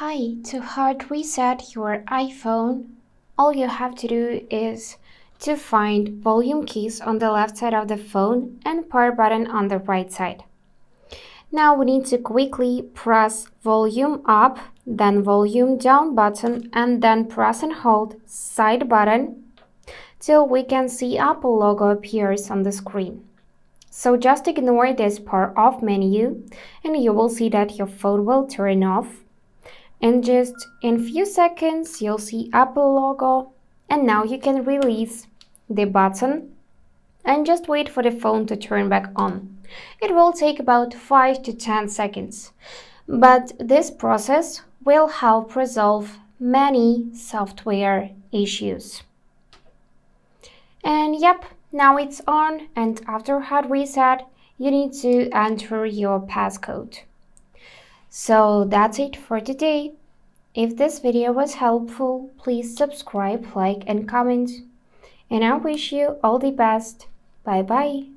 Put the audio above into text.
Hi, to hard reset your iPhone, all you have to do is to find volume keys on the left side of the phone and power button on the right side. Now we need to quickly press volume up, then volume down button, and then press and hold side button till we can see Apple logo appears on the screen. So just ignore this power off menu and you will see that your phone will turn off. And just in few seconds, you'll see Apple logo, and now you can release the button and just wait for the phone to turn back on. It will take about 5 to 10 seconds, but this process will help resolve many software issues. And yep, now it's on, and after hard reset, you need to enter your passcode. So that's it for today. If this video was helpful, please subscribe, like, and comment. And I wish you all the best. Bye bye.